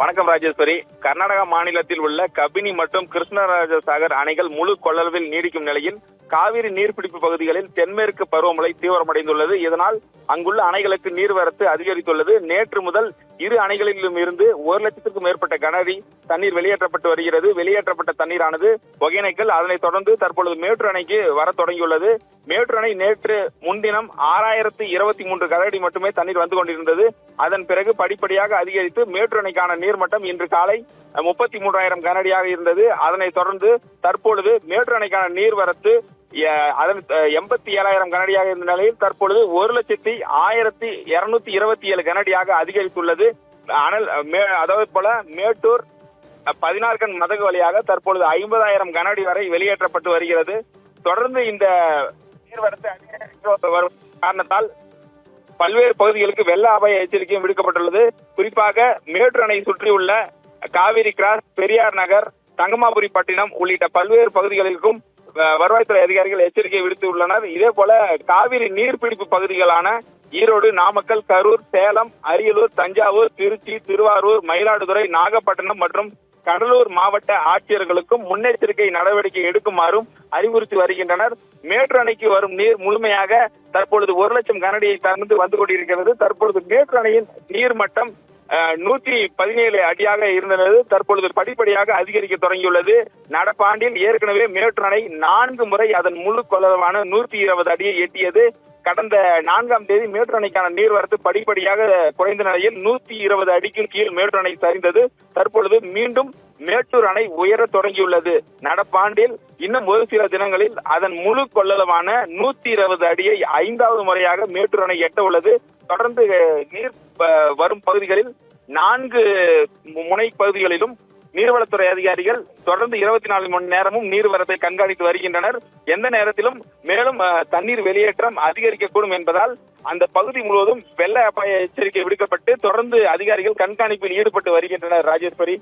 வணக்கம் ராஜேஸ்வரி. கர்நாடகா மாநிலத்தில் உள்ள கபினி மற்றும் கிருஷ்ணராஜசாகர் அணைகள் முழு கொள்ளளவில் நீடிக்கும் நிலையில் காவிரி நீர்பிடிப்பு பகுதிகளில் தென்மேற்கு பருவமழை தீவிரமடைந்துள்ளது. இதனால் அங்குள்ள அணைகளுக்கு நீர்வரத்து அதிகரித்துள்ளது. நேற்று முதல் இரு அணைகளிலும் இருந்து 1,00,000க்கும் மேற்பட்ட கனஅடி தண்ணீர் வெளியேற்றப்பட்டு வருகிறது. வெளியேற்றப்பட்ட தண்ணீரானது ஒகேனக்கல், அதனைத் தொடர்ந்து தற்பொழுது மேட்டூர் அணைக்கு வர தொடங்கியுள்ளது. மேட்டூர் அணை நேற்று முன்தினம் 6,023 கனஅடி மட்டுமே தண்ணீர் வந்து கொண்டிருந்தது. அதன் பிறகு படிப்படியாக அதிகரித்து மேட்டூர் அணைக்கான நீர்மட்டம் இன்று காலை 33,000 கனஅடியாக இருந்தது. அதனைத் தொடர்ந்து தற்பொழுது மேட்டூர் அணைக்கான நீர்வரத்து 87,000 கனஅடியாக இருந்த நிலையில் தற்பொழுது 1,01,227 கனஅடியாக அதிகரித்துள்ளது. அதாவது போல மேட்டூர் 16 கண் மதகு வழியாக தற்பொழுது 50,000 கனஅடி வரை வெளியேற்றப்பட்டு வருகிறது. தொடர்ந்து இந்த நீர்வரத்து அதிகரித்து வரும் காரணத்தால் பல்வேறு பகுதிகளுக்கு வெள்ள அபாய எச்சரிக்கையும் விடுக்கப்பட்டுள்ளது. குறிப்பாக மேட்டூர் அணை சுற்றியுள்ள காவிரி கிராஸ், பெரியார் நகர், தங்கமாபுரி பட்டினம் உள்ளிட்ட பல்வேறு பகுதிகளுக்கும் வருவாய்த்துறை அதிகாரிகள் எச்சரிக்கை விடுத்துள்ளனர். இதே போல காவிரி நீர்பிடிப்பு பகுதிகளான ஈரோடு, நாமக்கல், கரூர், சேலம், அரியலூர், தஞ்சாவூர், திருச்சி, திருவாரூர், மயிலாடுதுறை, நாகப்பட்டினம் மற்றும் கடலூர் மாவட்ட ஆட்சியர்களுக்கும் முன்னெச்சரிக்கை நடவடிக்கை எடுக்குமாறும் அறிவுறுத்தி வருகின்றனர். மேட்டூர் அணைக்கு வரும் நீர் முழுமையாக தற்பொழுது 1,00,000 கனஅடியை சார்ந்து வந்து கொண்டிருக்கிறது. தற்பொழுது மேட்டூர் அணையின் நீர்மட்டம் 117 அடியாக இருந்தது. தற்பொழுது படிப்படியாக அதிகரிக்க தொடங்கியுள்ளது. நடப்பாண்டில் ஏற்கனவே மேட்டூர் அணை 4 முறை அதன் முழு கொள்ளளவான 120 அடியை எட்டியது. கடந்த 4ஆம் தேதி மேட்டூர் அணைக்கான நீர்வரத்து படிப்படியாக குறைந்த நிலையில் 120 அடிக்கும் கீழ் மேட்டூர் அணை சரிந்தது. தற்பொழுது மீண்டும் மேட்டூர் அணை உயர தொடங்கியுள்ளது. நடப்பாண்டில் இன்னும் ஒரு சில தினங்களில் அதன் முழு கொள்ளளவான 120 அடியை 5வது முறையாக மேட்டூர் அணை எட்ட உள்ளது. தொடர்ந்து நீர் வரும் பகுதிகளில் 4 முனை பகுதிகளிலும் நீர்வளத்துறை அதிகாரிகள் தொடர்ந்து 24 மணி நேரமும் நீர்வரத்தை கண்காணித்து வருகின்றனர். எந்த நேரத்திலும் மேலும் தண்ணீர் வெளியேற்றம் அதிகரிக்கக்கூடும் என்பதால் அந்த பகுதி முழுவதும் வெள்ள அபாய எச்சரிக்கை விடுக்கப்பட்டு தொடர்ந்து அதிகாரிகள் கண்காணிப்பில் ஈடுபட்டு வருகின்றனர். ராஜேஸ்வரி.